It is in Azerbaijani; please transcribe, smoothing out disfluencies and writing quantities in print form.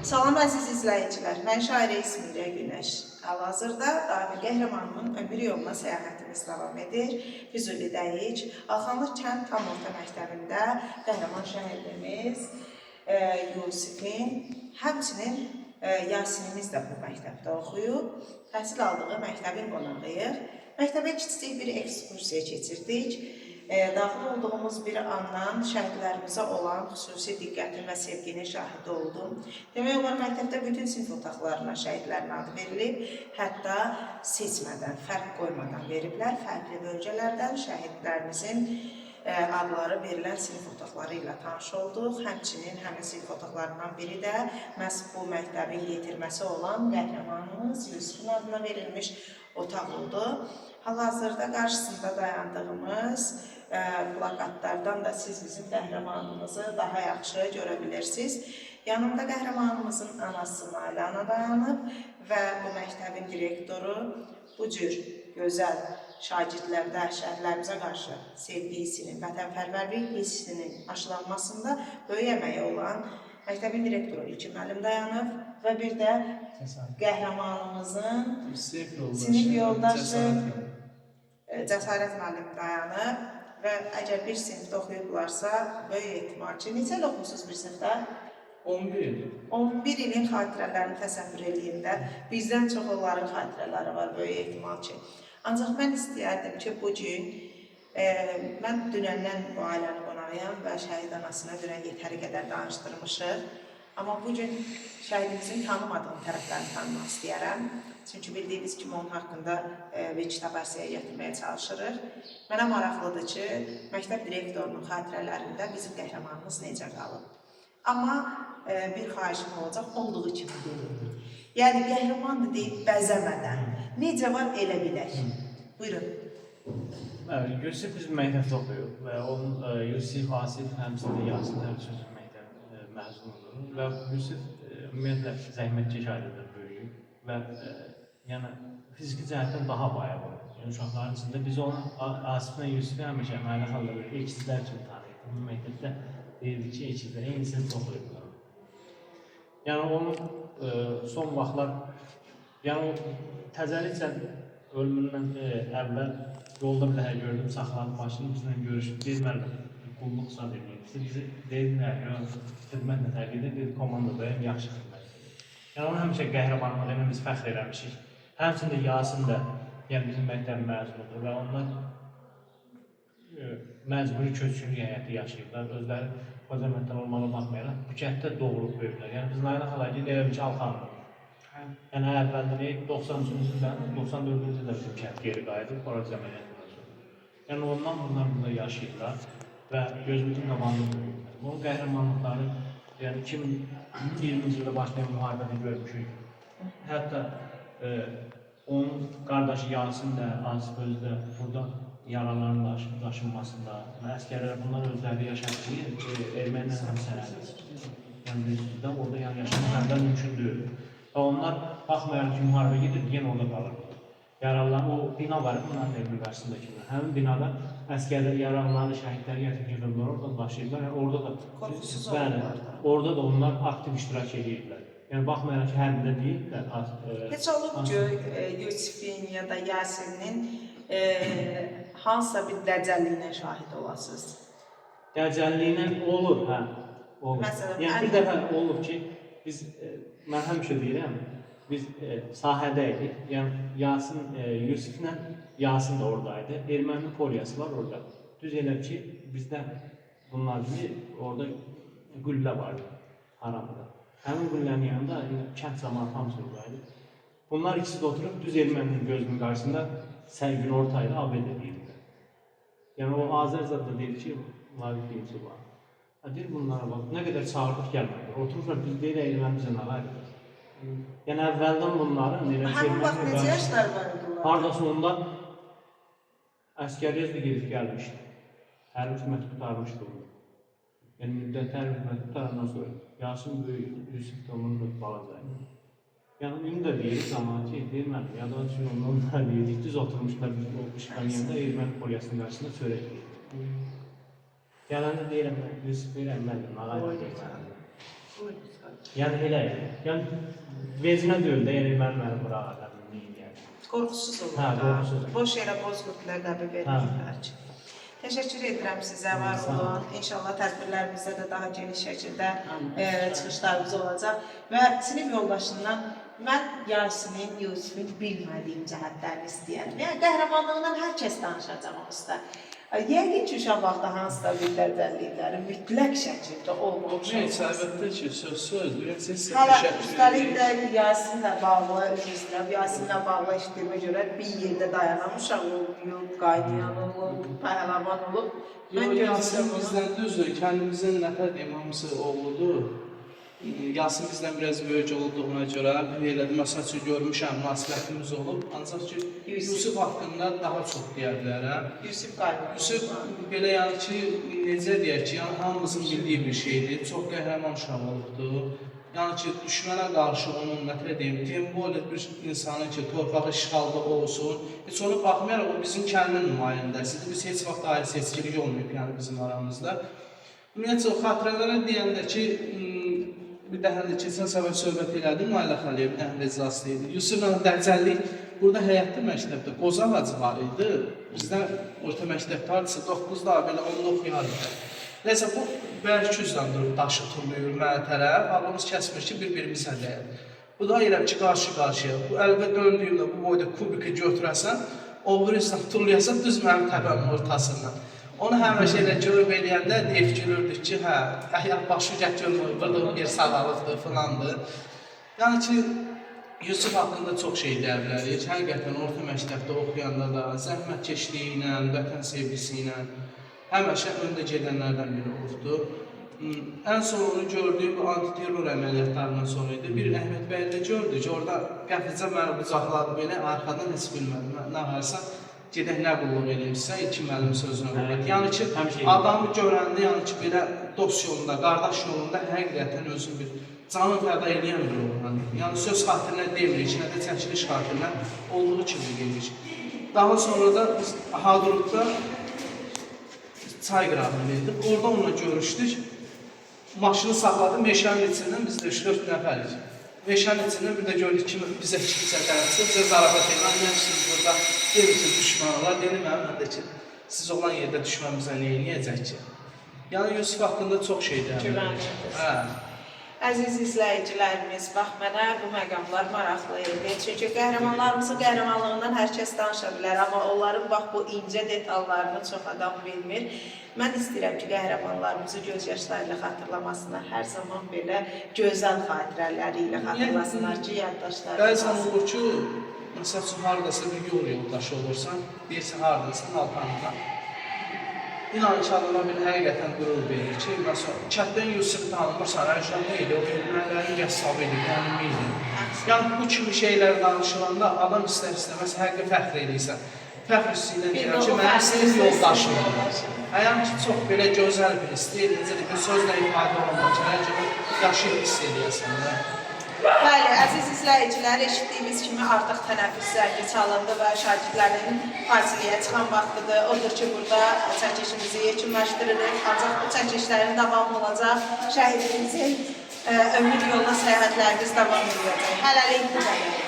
Salam əziz izləyicilər, mən şairə İsmillə Günəş. Hal-hazırda daimi qəhrəmanımın ömür yoluna səyahətimiz davam edir. Füzulidəyik, Alxanlıq kənd tam orta məktəbində qəhrəman şəhidimiz Yusifin, həmçinin Yasinimiz də bu məktəbdə oxuyub. Təhsil aldığı məktəbin qonağıyıq. Məktəbə kiçik bir ekskursiya keçirdik. Daxil olduğumuz bir andan şəhidlərimizə olan xüsusi diqqətin və sevginin şahidi oldum. Demək olar, məktəbdə bütün sinif otaqlarına şəhidlərin adı verilib, hətta seçmədən, fərq qoymadan veriblər. Fərqli bölgələrdən şəhidlərimizin adları verilən sinif otaqları ilə tanış olduq. Həmçinin həmin sinif otaqlarından biri də məhz bu məktəbin yetirməsi olan qəhrəmanımız Yusifin adına verilmiş otaq oldu. Hal-hazırda qarşısında dayandığımız plakatlardan da siz bizim qəhrəmanımızı daha yaxşı görə bilirsiniz. Yanımda qəhrəmanımızın anası Nailana dayanıb və bu məktəbin direktoru bu cür gözəl şagirdlərdə şəhidlərimizə qarşı sevgi hissinin, vətənpərvərlik hissinin aşılanmasında böyük əməyi olan məktəbin direktoru İlkin müəllim dayanıb və bir də qəhrəmanımızın sinif yoldaşı Cəsarət müəllim dayanıb və əgər bir sinifdə oxuyublarsa, böyük ehtimal ki, neçə il oxumusunuz bir sinifdə? 11 il. 11 ilin xatirələrini təsəvvür edəndə bizdən çox onların xatirələri var, böyük ehtimal ki. Ancaq mən istəyərdim ki, bu gün mən dünəndən bu ailəni qonağıyam və şəhid anasına dünən yetəri qədər danışdırmışıq. Amma bu gün şəhidimizin tanımadığım tərəflərini tanımaq istəyərəm. Çünki bildiyiniz kimi onun haqqında bir kitab əsəyə gətirməyə çalışırıq. Mənə maraqlıdır ki, məktəb direktorunun xatirələrində bizim qəhrəmanımız necə qalıb. Amma bir xahişim olacaq, olduğu kimi deyil. Yəni, qəhrəmandır deyib bəzəmədən. Necə var, elə bilək. Buyurun. Yusif bizim məktəbdə oxuyub və onun Yusif, Asif, həmçinin Yasin, həmçinin məktəb məzunudur. Və Yusif ümumiyyətlə zəhmətkeş ailədə böyüyüb və yəni fiziki cəhətdən daha bayaq olur. Yəni uşaqların içində biz onu Asiflə Yusifi həmişə Nailən xanımla birlikdə ikizlər kimi tanıyırdıq. Bu məktəbdə deyirdik ki, ikizlər eyni sinifdə oxuyublar. Yəni onun son vaxtlar, yəni təzəliklə ölümündən əvvəl yolda bir dəfə gördüm, saxladım maşını, bizlə görüşüb, deyir müəllim, qulluq zad edəyim. Bizi deyirlər, xidmətlə təqid edir, komandadayım, yaxşı xidmət edir. Yəni onun həmişə qəhrəmanlığı ilə biz fəxr eləmişik. Həmçində Yasin də yəni bizim məktəbin məzunudur və onlar məcburi köçkünlük həyatı yaşayıblar. Özləri Xocavənddən olmağa baxmayaraq bu kənddə doğulub böyüdülər. Yəni biz Nailən xalaya deyirəm ki, Alxanlı. Yəni əvvəldə 93-cü ildən 94-cü ildə bizim kənd geri qayıdıb, Xorac əməliyyatından sonra. Yəni ondan bunlar burada yaşayırlar və gözümüzün qabağında böyüdülər. Bunun qəhrəmanlıqları yəni 2020-ci ildə başlayan müharibədə görmüşük. Hətta onun qardaşı Yasin də, Asif özü də burada yaraların daşınmasında, əskərlər bunlar özləri yaşadığı ermənilə həmsərədir. Yəni biz orada yaşamaq həm də mümkündür. Və onlar baxmayaraq ki, müharibə gedir, yenə orada qalır. Yaralıların, o bina var, bunların evinin qarşısındakı. Həmin binada əskərlər yaralıları, şəhidləri yığırlar, orada daşıyırlar. Orada da, orada da onlar aktiv iştirak edirlər. Yəni baxmayaraq ki, hərbidə deyirlər. Heç olub ki, Yusifin ya da Yasinin hansısa bir dəcəlliyinə şahid olasınız? Dəcəlliyinə olur, hə, olur. Yəni bir dəfə olub ki, mən həmişə deyirəm, biz sahədəydik. Yəni Yasin, Yusiflə Yasin də oradaydı. Erməni poliyası var orada. Düz elə ki, bizdə bunlar kimi orada qüllə vardı, haramda. Həmin qüllənin yanında kənd zamanı hamısı oradaydı. Bunlar ikisi də oturub düz erməninin gözünün qarşısında sərgin ortayla abed edirlər. Yəni o Azərzad da deyir ki, Vaqif Yusuf var. Deyir bunlara bax, nə qədər çağırdıq gəlməkdir. Otururlar, biz deyir, eyləmizə nə var? Yəni əvvəldən bunların... Həmin vaxt necə yaşlar var idilər? Haradasa ondan əskəriyyət də gedib gəlmişdi. Hərbi xidməti qutarmışdı onu. Yəni müddət hərbi xidməti qutarandan sonra Yasin böyük, Yusuf da onun da balacaydı. Yəni indi də deyir zaman ki, deyir mənim, yadan üçün ondan deyirik, düz oturmuşlar biz o işlərin yanında erməni poliyasının qarşısında çörək deyir. Gələndə deyirəm, Yusuf deyirəm, mənim, nağay deyirəm. Yəni elə, yəni vecinə deyil də, yəni mənim bura adamım deyil. Qorxusuz olur Hə, da. qorxusuz. Boş yerə bozqurtlar qəbul vermirlər ki. Təşəkkür edirəm sizə, var olun. İnşallah tədbirlərimizdə də daha geniş şəkildə çıxışlarımız olacaq. Və sinif yoldaşından mən Yasemin, Yusifin bilmədiyim cəhətlərini istəyərəm. Yəni qəhrəmanlığından hər kəs danışacaq onsuz. Yəqin ki, uşaq vaxtı hansısa bir dərbəlikləri mütləq şəkildə olmamış olmaz. Əlbəttə ki, söz. Hələ üstəlik də Yasinlə bağlı, üzr istəyirəm, Yasinlə bağlı eşitdiyimə görə bir yerdə dayanan uşaq olub, qaynayan olub, pəhləvan olub. Yasin bizdən düzdür, kəndimizin nəfər deyim, hamısı oğludur. Yasin bizdən biraz böyük olduğuna görə elədim, məsəl üçün görmüşəm, münasibətimiz olub. Ancaq ki, Yusif haqqında daha çox deyə bilərəm. Yusif qaynayan. Yusif belə yəni ki, necə deyək ki, yəni hamımızın bildiyi bir şeydir. Çox qəhrəman uşaq olubdur. Yəni ki, düşmənə qarşı onun nə deyim, tembolik bir insanın ki, torpağı işğalda olsun. Heç ona baxmayaraq, o bizim kəndin nümayəndəsidir. Biz heç vaxt ayrı seçkilik olmayıb yəni bizim aramızda. Ümumiyyətlə, o xatirələrə deyəndə ki, bir dəfə də keçən səfər söhbət elədim, Nailə xaliyə bir dəfə iclasında idi. Yusufla dərcəllik burada həyətli məktəbdə qoza ağacı var idi. Bizdən orta məktəbdə hardasa 9-da belə onu oxuyardı. Nəysə, bu bərk üzdən durub daşı turlayır mənə tərəf, ağımız kəsmir ki, bir-birimizə dəyər. Bu da elə ki, qarşı-qarşıya. Bu əlbə döndüyümdə bu boyda kubiki götürəsən, o birisindən turlayasan düz mənim təbəmin ortasından. Onu həmişə elə görüb eləyəndə deyib gülürdük ki, hə, əgər başı gətirmir, burada bir sağalıqdır, filandır. Yəni ki, Yusuf haqqında çox şey deyə bilərik. Həqiqətən orta məktəbdə oxuyanda da zəhmət keşliyi ilə, vətən sevgisi ilə həmişə öndə gedənlərdən biri olubdur. Ən son onu gördüyüm bu antiterror əməliyyatlarından sonra idi. Bir Əhməd bəylə gördük, orada qəfilcə məni qucaqladı belə, arxadan heç bilmədim. Nə varsa, gedək nə qulluq eləyirsə, iki müəllim sözünə qulluq. Yəni ki, adamı görəndə, yəni ki, belə dost yolunda, qardaş yolunda həqiqətən özünü bir canı fəda eləyən bir oğlan. Yəni söz xatirinə demirik, nə də çəkiliş xatirinə olduğu kimi deyirik. Daha sonra da biz Hadrutda çay qırağına verdik, orada onunla görüşdük. Maşını saxladı, meşənin içindən biz də 3-4 nəfərik. Meşənin içindən bir də gördük ki, bizə kimsə gəlirsə, bizə zarafat edən, mən siz burada dedim ki, düşman olar, dedim mən də ki, siz olan yerdə düşmənimizə nə eləyəcək ki? Yəni Yusuf haqqında çox şey deyəm. Əziz izləyicilərimiz, bax mənə bu məqamlar maraqlı idi. Çünki qəhrəmanlarımızın qəhrəmanlığından hər kəs danışa bilər, amma onların bax bu incə detallarını çox adam bilmir. Mən istəyirəm ki, qəhrəmanlarımızı göz yaşlarıyla xatırlamasınlar, hər zaman belə gözəl xatirələri ilə xatırlasınlar ki, yaddaşlarımız. Bəzən olur ki, məsəl üçün, haradasa bir yol yoldaşı olursan, deyirsən, haradasın, Alpanıdan. İnan ki, adama bir həqiqətən qürur verir ki, məsələn, kətdən Yusuf tanımırsan, Ərşanlı idi, o ermənilərin qəssabı idi, qənimi idi. Yəni, bu kimi şeylər danışılanda adam istər-istəməz həqiqə fəxr edirsən. Fəxr hissi ilə deyirəm ki, mənim sinif yoldaşımdır. Yəni ki, çox belə gözəl bir istəyir, necə deyil, sözlə ifadə olunmaq ki, hər kimi yaşayıb hiss edəyəsən. Bəli, əziz izləyicilər, eşitdiyimiz kimi artıq tənəffüs zərgi çalındı və şagirdlərin partiliyə çıxan vaxtıdır. Odur ki, burada çəkişimizi yekunlaşdırırıq. Ancaq bu çəkişlərin davamı olacaq. Şəhidimizin ömür yoluna səyahətlərimiz davam edəcək. Hələlik bu qədər.